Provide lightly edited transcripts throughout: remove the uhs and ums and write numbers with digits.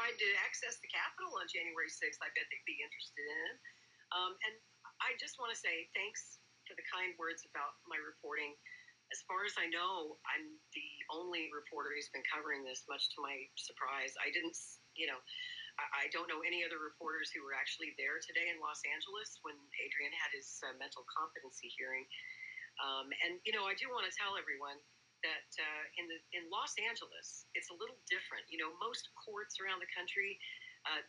tried to access the Capitol on January 6th, I bet they'd be interested in it. And I just want to say thanks for the kind words about my reporting. As far as I know, I'm the only reporter who's been covering this, much to my surprise. I didn't, I don't know any other reporters who were actually there today in Los Angeles when Adrian had his mental competency hearing. And, I do want to tell everyone that in Los Angeles, it's a little different. Most courts around the country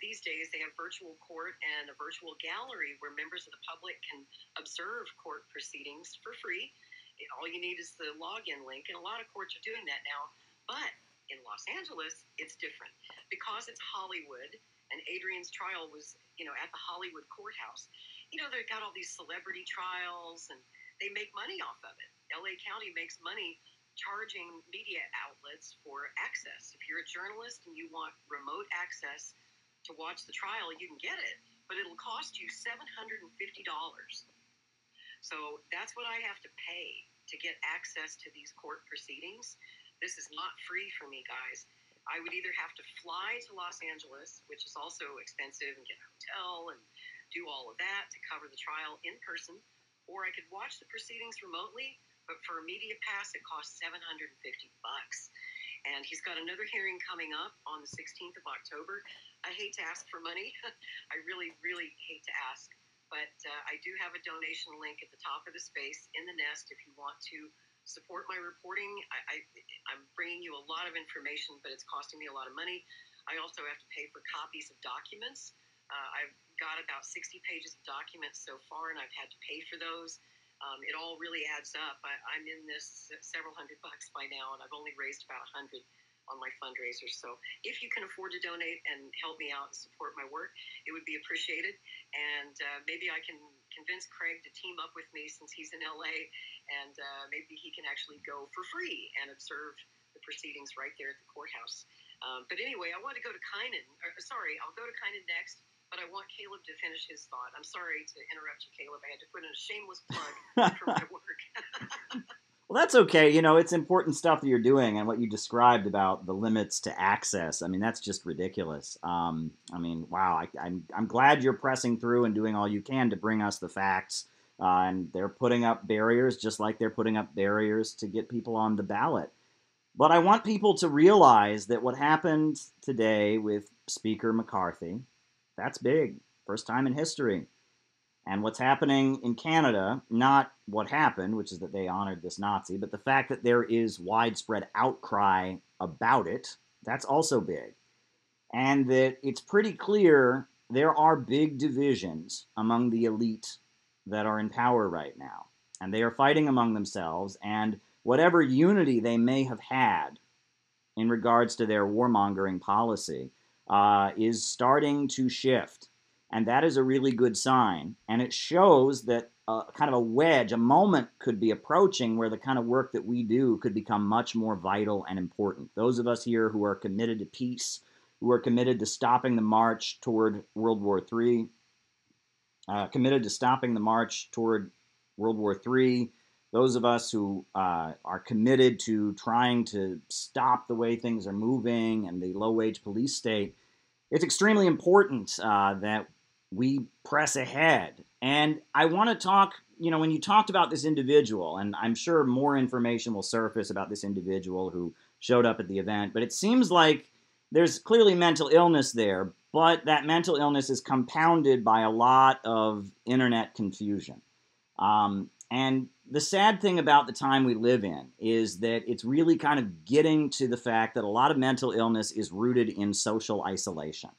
these days, they have virtual court and a virtual gallery where members of the public can observe court proceedings for free. All you need is the login link, and a lot of courts are doing that now. But in Los Angeles, it's different because it's Hollywood, and Adrian's trial was, at the Hollywood courthouse. They've got all these celebrity trials, and they make money off of it. LA County makes money charging media outlets for access. If you're a journalist and you want remote access to watch the trial, you can get it, but it'll cost you $750. So that's what I have to pay to get access to these court proceedings. This is not free for me, guys. I would either have to fly to Los Angeles, which is also expensive, and get a hotel and do all of that to cover the trial in person, or I could watch the proceedings remotely, but for a media pass, it costs $750. And he's got another hearing coming up on the 16th of October. I hate to ask for money. I really, really hate to ask. But I do have a donation link at the top of the space in the nest if you want to support my reporting. I'm bringing you a lot of information, but it's costing me a lot of money. I also have to pay for copies of documents. I've got about 60 pages of documents so far, and I've had to pay for those. It all really adds up. I'm in this several $100 by now, and I've only raised about 100 on my fundraiser. So if you can afford to donate and help me out and support my work, it would be appreciated. And maybe I can convince Craig to team up with me since he's in LA, and maybe he can actually go for free and observe the proceedings right there at the courthouse. But anyway, I want to go to Kynan. I'll go to Kynan next. But I want Caleb to finish his thought. I'm sorry to interrupt you, Caleb. I had to put in a shameless plug for my work. Well, that's okay. It's important stuff that you're doing, and what you described about the limits to access. I mean, that's just ridiculous. Wow. I'm glad you're pressing through and doing all you can to bring us the facts. And they're putting up barriers, just like they're putting up barriers to get people on the ballot. But I want people to realize that what happened today with Speaker McCarthy, that's big. First time in history. And what's happening in Canada, not what happened, which is that they honored this Nazi, but the fact that there is widespread outcry about it, that's also big. And that it's pretty clear there are big divisions among the elite that are in power right now. And they are fighting among themselves, and whatever unity they may have had in regards to their warmongering policy is starting to shift. And that is a really good sign. And it shows that kind of a wedge, a moment could be approaching where the kind of work that we do could become much more vital and important. Those of us here who are committed to peace, who are committed to stopping the march toward World War III, those of us who are committed to trying to stop the way things are moving and the low-wage police state, it's extremely important that we press ahead. And I want to talk, when you talked about this individual, and I'm sure more information will surface about this individual who showed up at the event, but it seems like there's clearly mental illness there, but that mental illness is compounded by a lot of internet confusion. And the sad thing about the time we live in is that it's really kind of getting to the fact that a lot of mental illness is rooted in social isolation.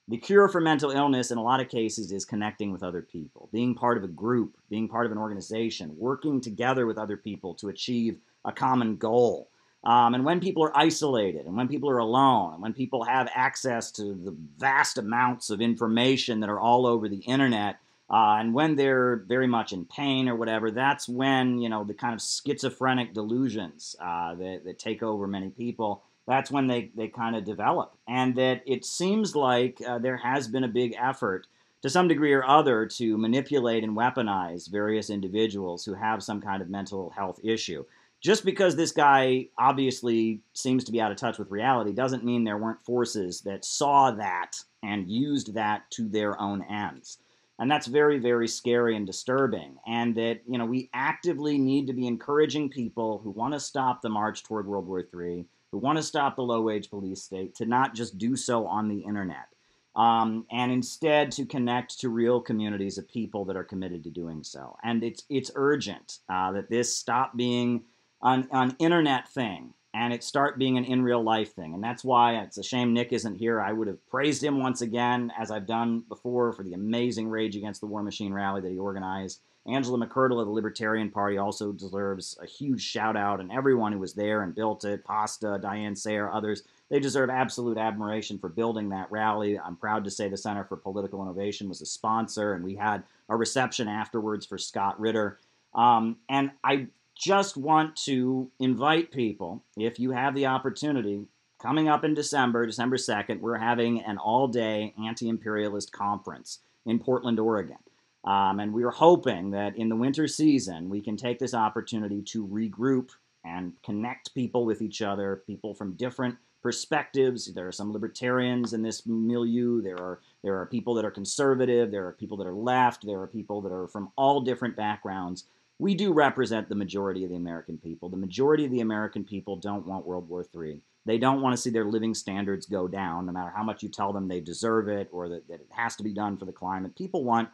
The cure for mental illness in a lot of cases is connecting with other people, being part of a group, being part of an organization, working together with other people to achieve a common goal. And when people are isolated, and when people are alone, and when people have access to the vast amounts of information that are all over the internet, and when they're very much in pain or whatever, that's when, the kind of schizophrenic delusions that take over many people, that's when they kind of develop. And that it seems like there has been a big effort, to some degree or other, to manipulate and weaponize various individuals who have some kind of mental health issue. just because this guy obviously seems to be out of touch with reality doesn't mean there weren't forces that saw that and used that to their own ends. And that's very, very scary and disturbing. And that, we actively need to be encouraging people who want to stop the march toward World War III, who want to stop the low-wage police state, to not just do so on the internet. And instead to connect to real communities of people that are committed to doing so. And it's urgent that this stop being an internet thing and it start being an in real life thing. And that's why it's a shame Nick isn't here. I would have praised him once again, as I've done before, for the amazing Rage Against the War Machine rally that he organized. Angela McCurdle of the Libertarian Party also deserves a huge shout out, and everyone who was there and built it, Pasta, Diane Sayer, others, they deserve absolute admiration for building that rally. I'm proud to say the Center for Political Innovation was a sponsor, and we had a reception afterwards for Scott Ritter. And I just want to invite people, if you have the opportunity, coming up in December 2nd, we're having an all-day Anti-Imperialist Conference in Portland, Oregon. And we are hoping that in the winter season, we can take this opportunity to regroup and connect people with each other, people from different perspectives. There are some libertarians in this milieu. There are people that are conservative. There are people that are left. There are people that are from all different backgrounds. We do represent the majority of the American people. The majority of the American people don't want World War III. They don't want to see their living standards go down, no matter how much you tell them they deserve it or that it has to be done for the climate. People want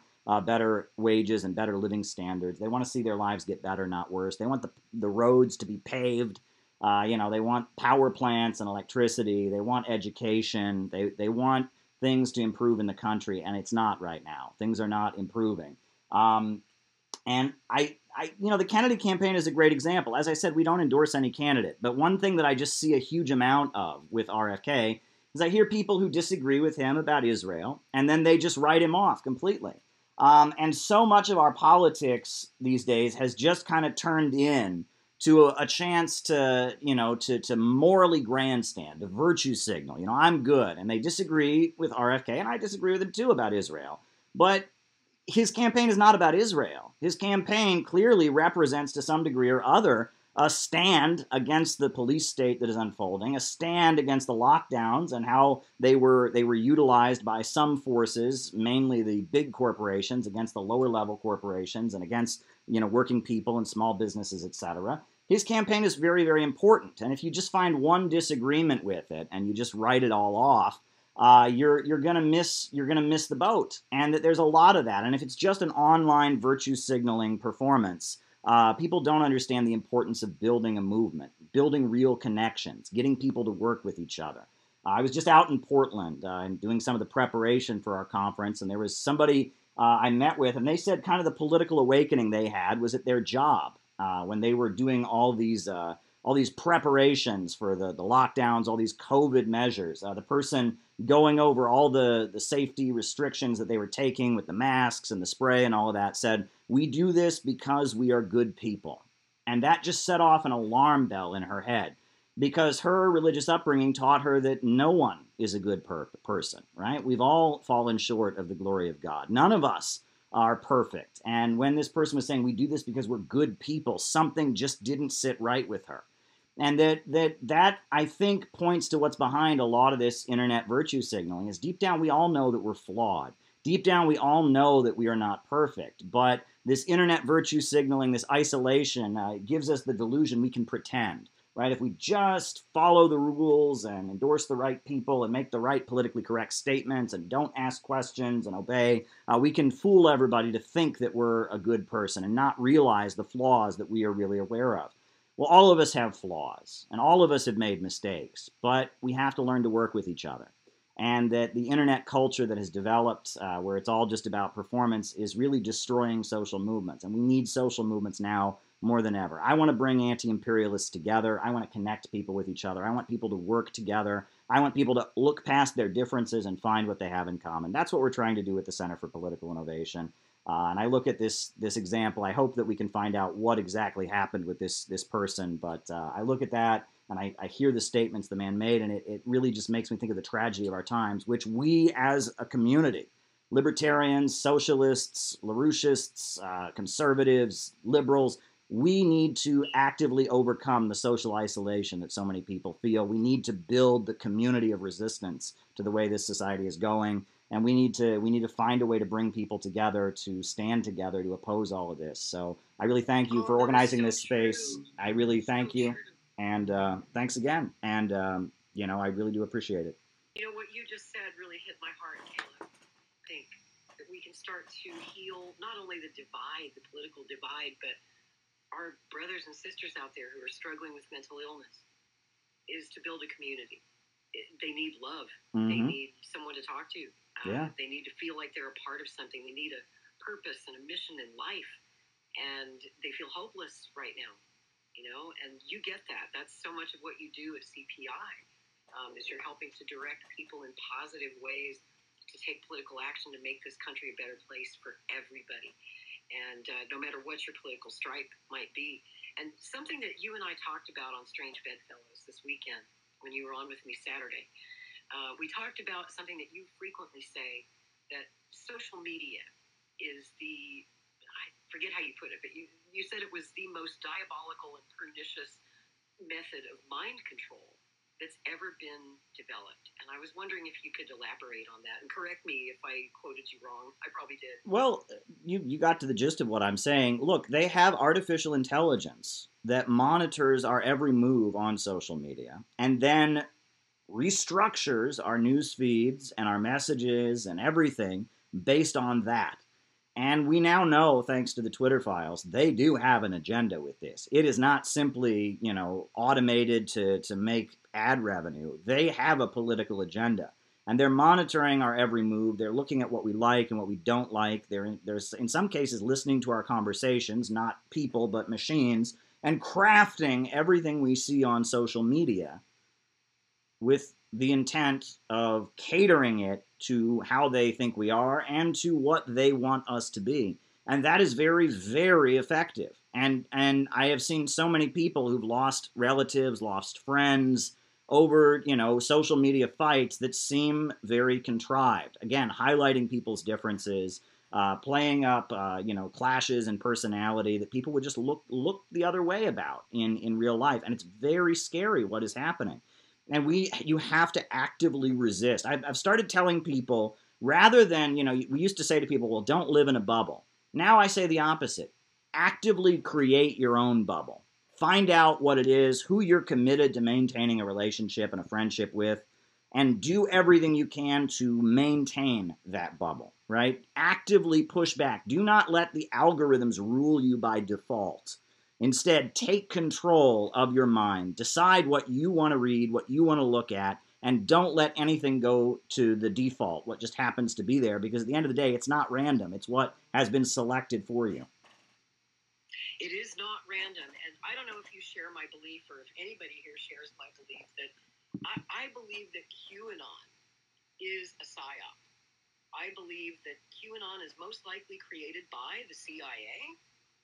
better wages and better living standards. They want to see their lives get better, not worse. They want the roads to be paved. They want power plants and electricity. They want education. They want things to improve in the country, and it's not right now. Things are not improving. And the Kennedy campaign is a great example. As I said, we don't endorse any candidate. But one thing that I just see a huge amount of with RFK is I hear people who disagree with him about Israel, and then they just write him off completely. And so much of our politics these days has just kind of turned in to a chance to morally grandstand, to virtue signal. I'm good. And they disagree with RFK, and I disagree with him too about Israel. But his campaign is not about Israel. His campaign clearly represents, to some degree or other, a stand against the police state that is unfolding, a stand against the lockdowns and how they were utilized by some forces, mainly the big corporations, against the lower level corporations and against working people and small businesses, etc. His campaign is very, very important, and if you just find one disagreement with it and you just write it all off, you're gonna miss the boat, and that there's a lot of that. And if it's just an online virtue signaling performance, people don't understand the importance of building a movement, building real connections, getting people to work with each other. I was just out in Portland and doing some of the preparation for our conference, and there was somebody I met with, and they said kind of the political awakening they had was at their job when they were doing all these preparations for the lockdowns, all these COVID measures. The person going over all the safety restrictions that they were taking with the masks and the spray and all of that said, "We do this because we are good people." And that just set off an alarm bell in her head, because her religious upbringing taught her that no one is a good person, right? We've all fallen short of the glory of God. None of us are perfect. And when this person was saying, "We do this because we're good people," something just didn't sit right with her. And that I think points to what's behind a lot of this internet virtue signaling, is deep down we all know that we're flawed. Deep down we all know that we are not perfect. But this internet virtue signaling, this isolation, gives us the delusion we can pretend, right? If we just follow the rules and endorse the right people and make the right politically correct statements and don't ask questions and obey, we can fool everybody to think that we're a good person and not realize the flaws that we are really aware of. Well, all of us have flaws, and all of us have made mistakes, but we have to learn to work with each other. And that the internet culture that has developed, where it's all just about performance, is really destroying social movements. And we need social movements now more than ever. I want to bring anti-imperialists together. I want to connect people with each other. I want people to work together. I want people to look past their differences and find what they have in common. That's what we're trying to do with the Center for Political Innovation. And I look at this example. I hope that we can find out what exactly happened with this person. But I look at that, and I hear the statements the man made, and it really just makes me think of the tragedy of our times, which we as a community, libertarians, socialists, LaRouchists, conservatives, liberals, we need to actively overcome the social isolation that so many people feel. We need to build the community of resistance to the way this society is going, and we need to find a way to bring people together, to stand together, to oppose all of this. So I really thank you for organizing this space. I really thank you, and thanks again. And I really do appreciate it. What you just said really hit my heart, Caleb. I think that we can start to heal not only the divide, the political divide, but our brothers and sisters out there who are struggling with mental illness, is to build a community. They need love. They need someone to talk to. They need to feel like they're a part of something. They need a purpose and a mission in life. And they feel hopeless right now, and you get that. That's so much of what you do at CPI, is you're helping to direct people in positive ways to take political action to make this country a better place for everybody. And no matter what your political stripe might be. And something that you and I talked about on Strange Bedfellows this weekend when you were on with me Saturday, we talked about something that you frequently say, that social media is I forget how you put it, but you said it was the most diabolical and pernicious method of mind control that's ever been developed. And I was wondering if you could elaborate on that and correct me if I quoted you wrong. I probably did. Well, you got to the gist of what I'm saying. Look, they have artificial intelligence that monitors our every move on social media and then restructures our news feeds and our messages and everything based on that. And we now know, thanks to the Twitter files, they do have an agenda with this. It is not simply, automated to make ad revenue. They have a political agenda. And they're monitoring our every move. They're looking at what we like and what we don't like. They're in some cases listening to our conversations, not people, but machines, and crafting everything we see on social media with the intent of catering it to how they think we are and to what they want us to be. And that is very, very effective. And I have seen so many people who've lost relatives, lost friends over, social media fights that seem very contrived. Again, highlighting people's differences, playing up, clashes in personality that people would just look the other way about in real life. And it's very scary what is happening. And you have to actively resist. I've started telling people, rather than, we used to say to people, well, don't live in a bubble. Now I say the opposite. Actively create your own bubble. Find out what it is, who you're committed to maintaining a relationship and a friendship with, and do everything you can to maintain that bubble, right? Actively push back. Do not let the algorithms rule you by default. Instead, take control of your mind. Decide what you want to read, what you want to look at, and don't let anything go to the default, what just happens to be there, because at the end of the day, it's not random. It's what has been selected for you. It is not random, and I don't know if you share my belief or if anybody here shares my belief that I believe that QAnon is a psyop. I believe that QAnon is most likely created by the CIA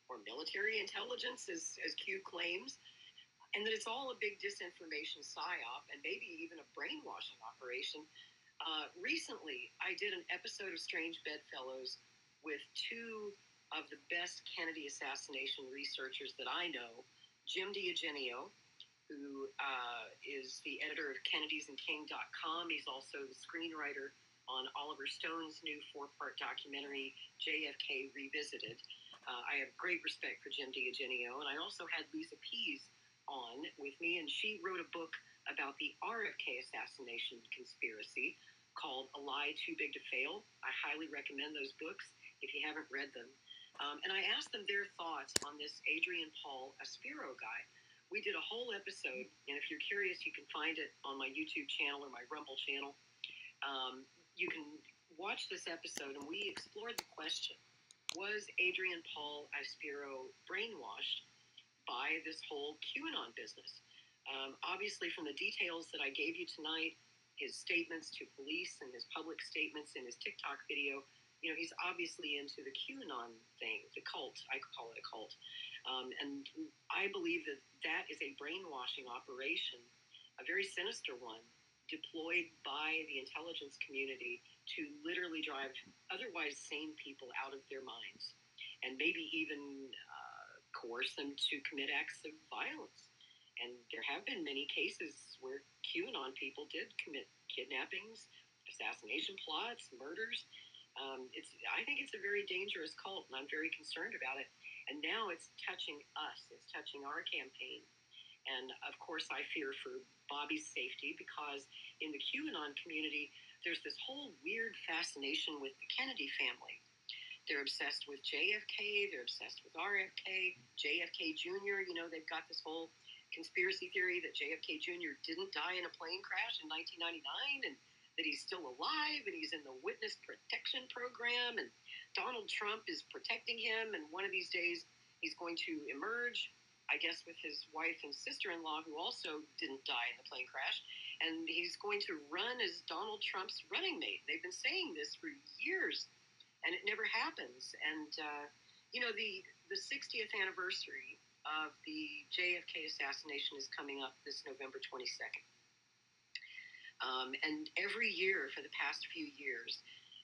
or military intelligence, as Q claims, and that it's all a big disinformation psyop and maybe even a brainwashing operation. Recently, I did an episode of Strange Bedfellows with two of the best Kennedy assassination researchers that I know, Jim DiEugenio, who is the editor of kennedysandking.com. He's also the screenwriter on Oliver Stone's new 4-part documentary, JFK Revisited. I have great respect for Jim DiEugenio, and I also had Lisa Pease on with me, and she wrote a book about the RFK assassination conspiracy called A Lie Too Big to Fail. I highly recommend those books if you haven't read them. And I asked them their thoughts on this Adrian Paul Aspiro guy. We did a whole episode, and if you're curious, you can find it on my YouTube channel or my Rumble channel. You can watch this episode, and we explored the question, was Adrian Paul Aspiro brainwashed by this whole QAnon business? Obviously, from the details that I gave you tonight, his statements to police and his public statements in his TikTok video, he's obviously into the QAnon thing, the cult. I call it a cult. And I believe that that is a brainwashing operation, a very sinister one, deployed by the intelligence community to literally drive otherwise sane people out of their minds and maybe even coerce them to commit acts of violence. And there have been many cases where QAnon people did commit kidnappings, assassination plots, murders. I think it's a very dangerous cult, and I'm very concerned about it. And now it's touching us. It's touching our campaign. And, of course, I fear for Bobby's safety because in the QAnon community, there's this whole weird fascination with the Kennedy family. They're obsessed with JFK. They're obsessed with RFK, JFK Jr. You know, they've got this whole conspiracy theory that JFK Jr. didn't die in a plane crash in 1999 and that he's still alive and he's in the witness protection program and Donald Trump is protecting him and one of these days he's going to emerge, I guess, with his wife and sister-in-law who also didn't die in the plane crash, and he's going to run as Donald Trump's running mate. They've been saying this for years, and it never happens. And, you know, the 60th anniversary of the JFK assassination is coming up this November 22nd. And every year for the past few years,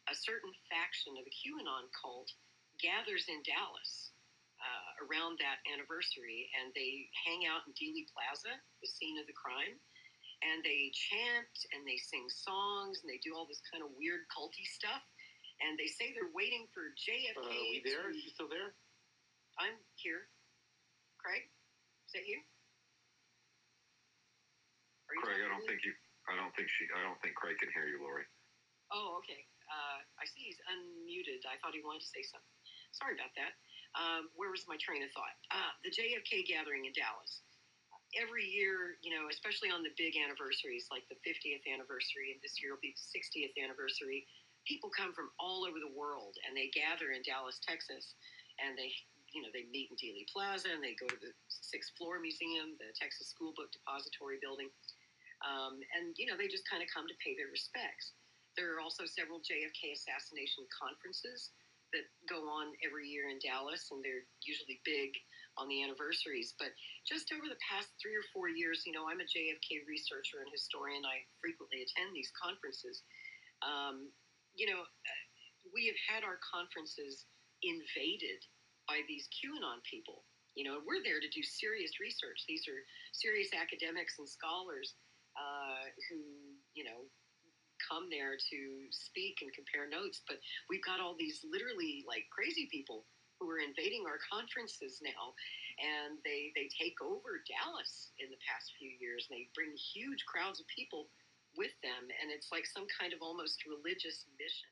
a certain faction of the QAnon cult gathers in Dallas around that anniversary, and they hang out in Dealey Plaza, the scene of the crime, and they chant and they sing songs and they do all this kind of weird culty stuff, and they say they're waiting for JFK. Are we there? Are you still there? I'm here. Craig, is that you? Craig, I don't think Craig can hear you, Lori. Oh, okay. I see he's unmuted. I thought he wanted to say something. Sorry about that. Where was my train of thought? The JFK gathering in Dallas. Every year, you know, especially on the big anniversaries, like the 50th anniversary, and this year will be the 60th anniversary, people come from all over the world, and they gather in Dallas, Texas, and they meet in Dealey Plaza, and they go to the 6th Floor Museum, the Texas School Book Depository Building, and, you know, they just kind of come to pay their respects. There are also several JFK assassination conferences that go on every year in Dallas, and they're usually big on the anniversaries. But just over the past 3 or 4 years, you know, I'm a JFK researcher and historian. I frequently attend these conferences. You know, we have had our conferences invaded by these QAnon people. You know, we're there to do serious research. These are serious academics and scholars who, you know, come there to speak and compare notes, but we've got all these literally like crazy people who are invading our conferences now, and they take over Dallas in the past few years, and they bring huge crowds of people with them, and it's like some kind of almost religious mission.